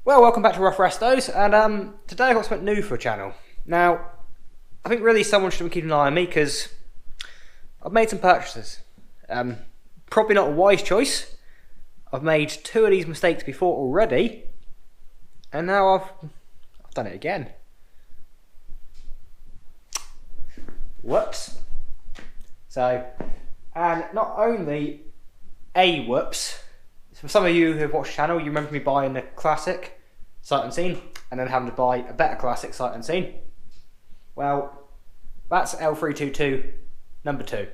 Well, welcome back to Rough Restos, and today I've got something new for a channel. Now, I think really someone should be keeping an eye on me because I've made some purchases. Probably not a wise choice. I've made two of these mistakes before already, and now I've done it again. Whoops. So, and not only a whoops. For some of you who have watched the channel, you remember me buying the classic sight unseen and then having to buy a better classic sight unseen. Well, that's L322 number 2.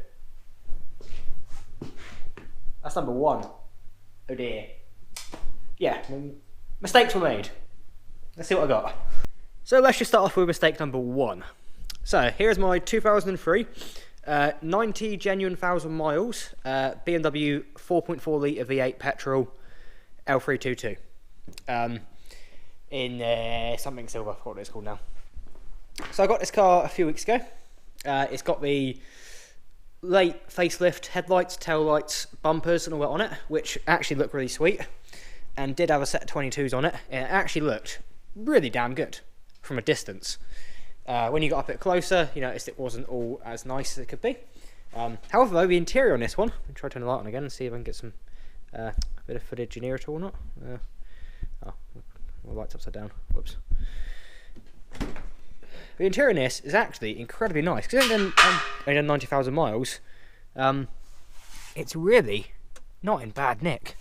That's number 1. Oh dear. Yeah, mistakes were made. Let's see what I got. So let's just start off with mistake number 1. So here's my 2003 90 genuine 1,000 miles BMW 4.4 litre V8 petrol L322 in something silver. I forgot what it's called now. So I got this car a few weeks ago. It's got the late facelift headlights, tail lights, bumpers and all that on it, which actually look really sweet, and did have a set of 22's on it. And it actually looked really damn good from a distance. When you got up a bit closer, you noticed it wasn't all as nice as it could be. However, though, the interior on this one, I'll try to turn the light on again and see if I can get some bit of footage in here at all or not. Oh, my light's upside down. Whoops. The interior in this is actually incredibly nice because it's only done 90,000 miles. It's really not in bad nick.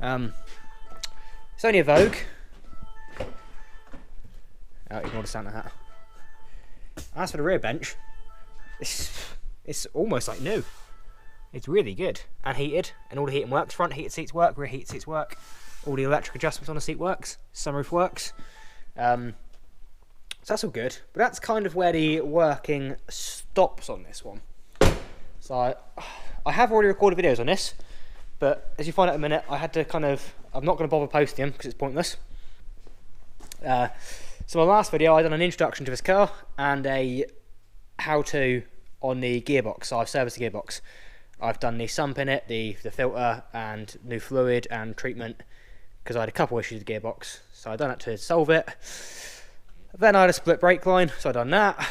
It's only a Vogue. Oh, ignore the Santa hat. As for the rear bench, it's almost like new. It's really good and heated, and all the heating works. Front heated seats work, rear heated seats work. All the electric adjustments on the seat works. Sunroof works. So that's all good. But that's kind of where the working stops on this one. So I have already recorded videos on this, but as you find out in a minute, I had to I'm not going to bother posting them because it's pointless. So my last video, I done an introduction to this car and a how-to on the gearbox. So I've serviced the gearbox. I've done the sump in it, the filter, and new fluid and treatment because I had a couple issues with the gearbox. So I done that to solve it. Then I had a split brake line, so I done that.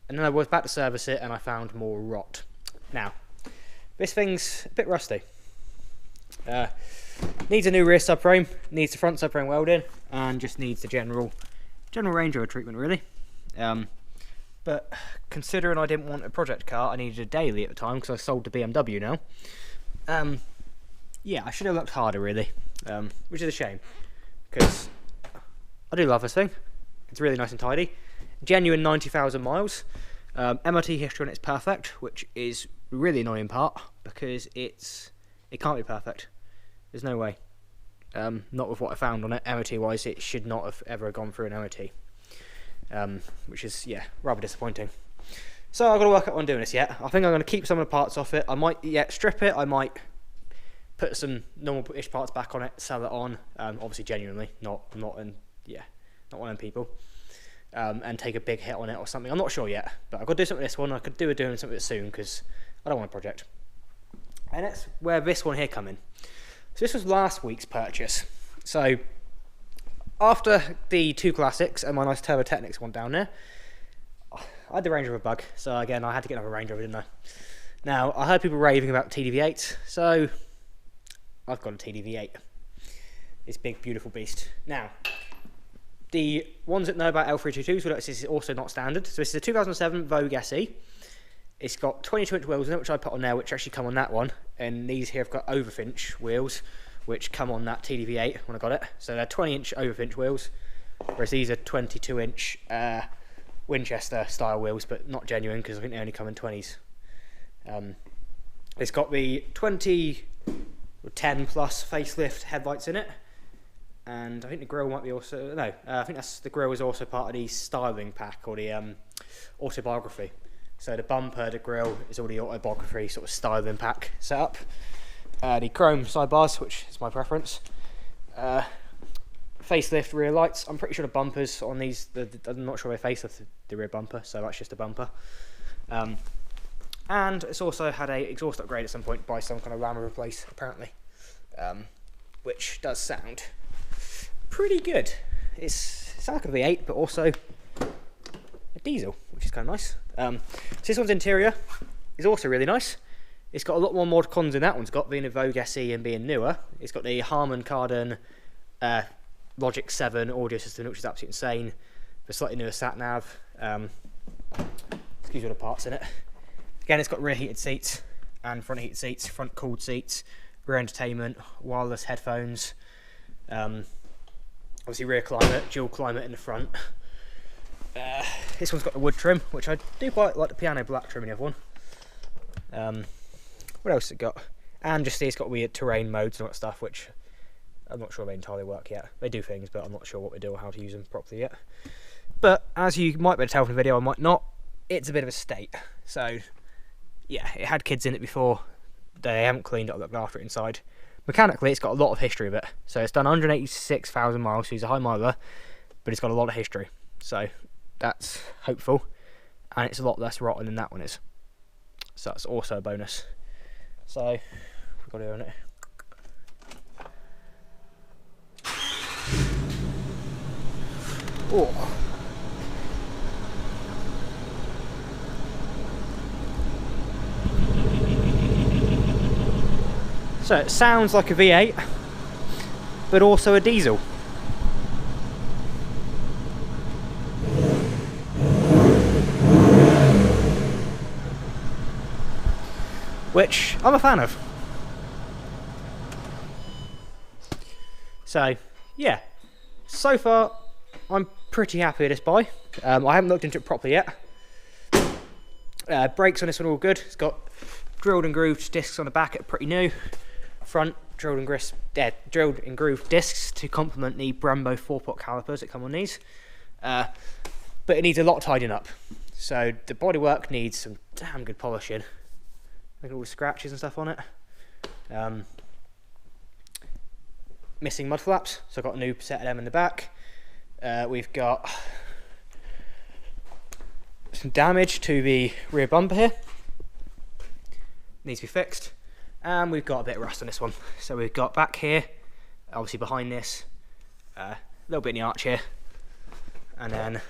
And then I was back to service it and I found more rot. Now, this thing's a bit rusty. Needs a new rear subframe, needs the front subframe welding, and just needs the general Range Rover treatment really. But considering I didn't want a project car, I needed a daily at the time because I sold the BMW now. Yeah, I should have looked harder really, which is a shame because I do love this thing. It's really nice and tidy. Genuine 90,000 miles. MOT history on it's perfect, which is really annoying part because it can't be perfect. There's no way. Not with what I found on it, MOT wise, it should not have ever gone through an MOT. Which is, yeah, rather disappointing. So I've got to work out on doing this yet. I think I'm going to keep some of the parts off it. I might strip it, I might put some normal-ish parts back on it, sell it on, obviously genuinely, not one of them people. And take a big hit on it or something. I'm not sure yet, but I've got to do something with this one. I could do doing something with it soon because I don't want a project. And that's where this one here come in. So this was last week's purchase. So after the two classics and my nice Turbo Technics one down there, I had the Range Rover bug. So again, I had to get another Range Rover, didn't I? Now, I heard people raving about TDV8, so I've got a TDV8. This big, beautiful beast. Now, the ones that know about L322's will notice this is also not standard. So this is a 2007 Vogue SE. It's got 22-inch wheels in it, which I put on there, which actually come on that one. And these here have got overfinch wheels, which come on that TDV8 when I got it. So they're 20-inch overfinch wheels, whereas these are 22-inch Winchester style wheels, but not genuine because I think they only come in 20s. It's got the 10 plus facelift headlights in it. And I think the grille might be also, no, I think the grille is also part of the styling pack or the autobiography. So the bumper, the grille is all the autobiography sort of styling pack setup. The chrome sidebars, which is my preference. Facelift rear lights. I'm pretty sure the bumpers on these, I'm not sure they facelift the rear bumper, so that's just a bumper. And it's also had a exhaust upgrade at some point by some kind of ram replace, apparently. Which does sound pretty good. It's like a V8, but also a diesel, which is kind of nice. So this one's interior is also really nice. It's got a lot more mod cons than that one's got, being a Vogue SE and being newer. It's got the Harman Kardon Logic 7 audio system, which is absolutely insane. The slightly newer sat nav. Excuse me, the parts in it. Again, it's got rear heated seats and front heated seats, front cooled seats, rear entertainment, wireless headphones. Obviously rear climate, dual climate in the front. This one's got the wood trim, which I do quite like, the piano black trim in the other one. What else has it got? And just see, it's got weird terrain modes and all that stuff, which I'm not sure they entirely work yet. They do things, but I'm not sure what they do or how to use them properly yet. But as you might be able to tell from the video, I might not, it's a bit of a state. So yeah, it had kids in it before. They haven't cleaned it or looked after it inside. Mechanically, it's got a lot of history of it. So it's done 186,000 miles, so it's a high miler, but it's got a lot of history. So that's hopeful. And it's a lot less rotten than that one is. So that's also a bonus. So we've got it on it. Oh. So it sounds like a V8, but also a diesel. Which I'm a fan of. So yeah, so far I'm pretty happy with this buy. I haven't looked into it properly yet. Brakes on this one are all good. It's got drilled and grooved discs on the back, are pretty new. Front drilled and grooved discs to complement the Brembo 4-pot calipers that come on these. But it needs a lot of tidying up. So the bodywork needs some damn good polishing. Look at all the scratches and stuff on it. Missing mud flaps, so I've got a new set of them in the back. We've got some damage to the rear bumper here. Needs to be fixed. And we've got a bit of rust on this one. So we've got back here, obviously behind this, a little bit in the arch here, and then a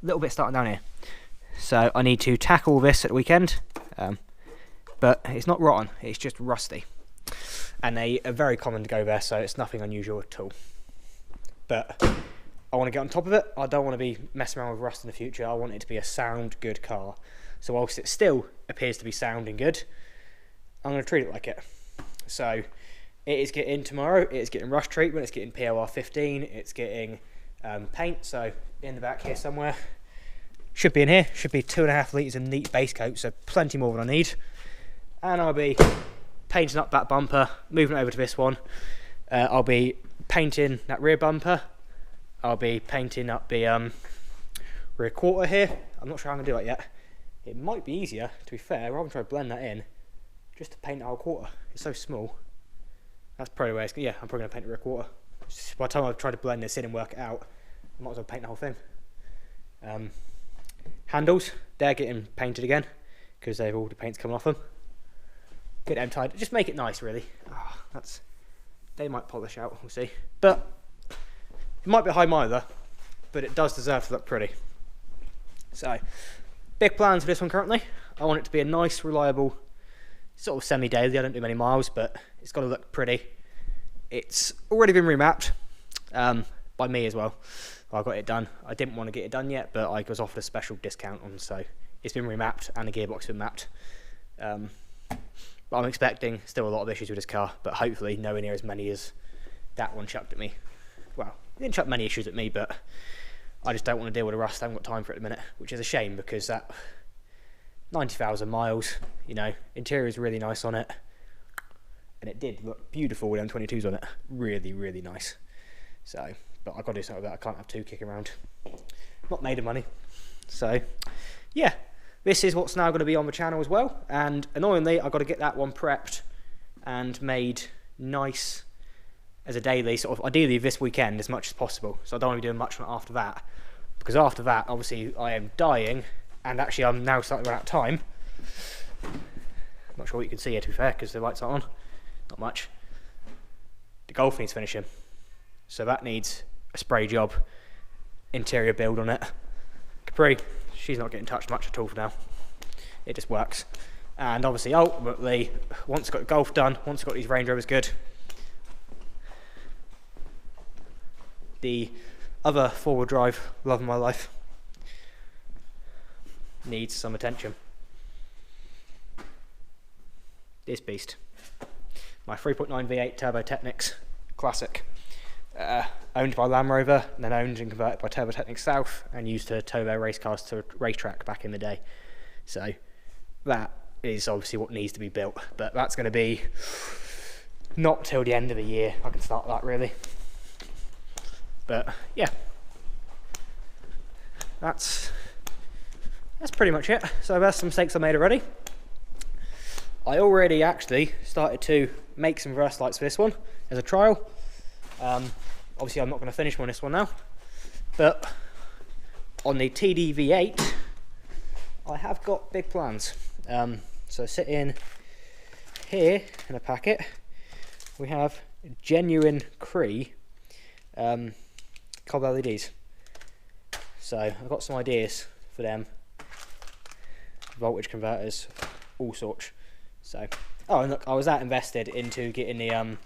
little bit starting down here. So I need to tackle this at the weekend, but it's not rotten, it's just rusty. And they are very common to go there, so it's nothing unusual at all. But I want to get on top of it. I don't want to be messing around with rust in the future. I want it to be a sound, good car. So whilst it still appears to be sounding good, I'm going to treat it like it. So it is getting tomorrow, it is getting rust treatment, it's getting POR 15, it's getting paint, so in the back here somewhere. Should be in here, should be 2.5 litres of neat base coat, so plenty more than I need. And I'll be painting up that bumper, moving it over to this one. I'll be painting that rear bumper. I'll be painting up the rear quarter here. I'm not sure how I'm going to do it yet. It might be easier, to be fair, rather than try to blend that in, just to paint the whole quarter. It's so small. That's probably where it's, yeah, I'm probably going to paint the rear quarter. By the time I've tried to blend this in and work it out, I might as well paint the whole thing. Handles, they're getting painted again, because they've all the paint's coming off them. Get them tied, just make it nice really. Oh, they might polish out, we'll see. But, it might be a high miler, but it does deserve to look pretty. So, big plans for this one currently. I want it to be a nice, reliable, sort of semi-daily. I don't do many miles, but it's got to look pretty. It's already been remapped by me as well. I got it done. I didn't want to get it done yet, but I was offered a special discount on, so it's been remapped and the gearbox has been mapped. But I'm expecting still a lot of issues with this car, but hopefully nowhere near as many as that one chucked at me. Well, it didn't chuck many issues at me, but I just don't want to deal with the rust. I haven't got time for it at the minute, which is a shame because that 90,000 miles, you know, interior is really nice on it, and it did look beautiful with L322's on it. Really, really nice. So, but I've got to do something about it. I can't have two kicking around. Not made of money. So, yeah, this is what's now going to be on the channel as well. And annoyingly, I've got to get that one prepped and made nice as a daily, sort of ideally this weekend as much as possible. So I don't want to be doing much after that, because after that, obviously, I am dying, and actually I'm now starting to run out of time. I'm not sure what you can see here, to be fair, because the lights aren't on. Not much. The Golf needs finishing. So that needs a spray job, interior build on it. Capri, she's not getting touched much at all for now. It just works. And obviously, ultimately, once I've got the Golf done, once I've got these Range Rovers good, the other four-wheel drive love of my life needs some attention. This beast. My 3.9 V8 Turbo Technics Classic. Owned by Land Rover, and then owned and converted by Turbo Technics South, and used to tow their race cars to a racetrack back in the day. So that is obviously what needs to be built, but that's going to be not till the end of the year I can start that, really. But yeah, that's pretty much it. So there's some mistakes I made already. I already actually started to make some reverse lights for this one as a trial. Obviously I'm not going to finish on this one now, but on the TDV8 I have got big plans. So sitting here in a packet we have genuine Cree cob LEDs. So I've got some ideas for them, voltage converters, all sorts. So, oh, and look, I was that invested into getting the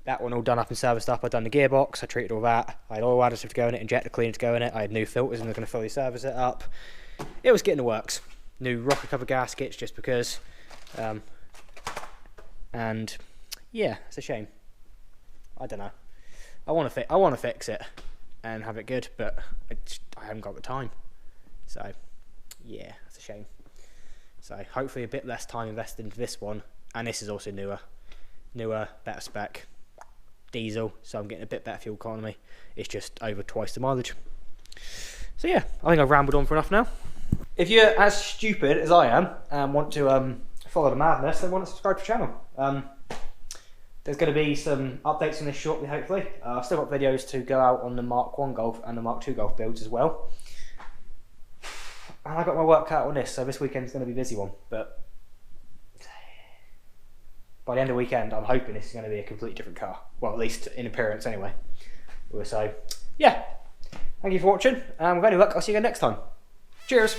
that one all done up and serviced up. I'd done the gearbox, I treated all that, I had oil additive to go in it, injector cleaner to go in it, I had new filters and they're going to fully service it up. It was getting the works. New rocker cover gaskets just because, and yeah, it's a shame. I don't know. I want to fix it and have it good, but I haven't got the time. So yeah, it's a shame. So hopefully a bit less time invested into this one, and this is also newer, better spec, diesel, so I'm getting a bit better fuel economy. It's just over twice the mileage. So yeah, I think I've rambled on for enough now. If you're as stupid as I am and want to follow the madness, then want to subscribe to the channel. There's going to be some updates on this shortly, hopefully. I've still got videos to go out on the Mark 1 Golf and the Mark 2 Golf builds as well. And I got my work cut out on this, so this weekend's going to be a busy one. But by the end of the weekend, I'm hoping this is going to be a completely different car. Well, at least in appearance, anyway. So, yeah. Thank you for watching, and with any luck, I'll see you again next time. Cheers!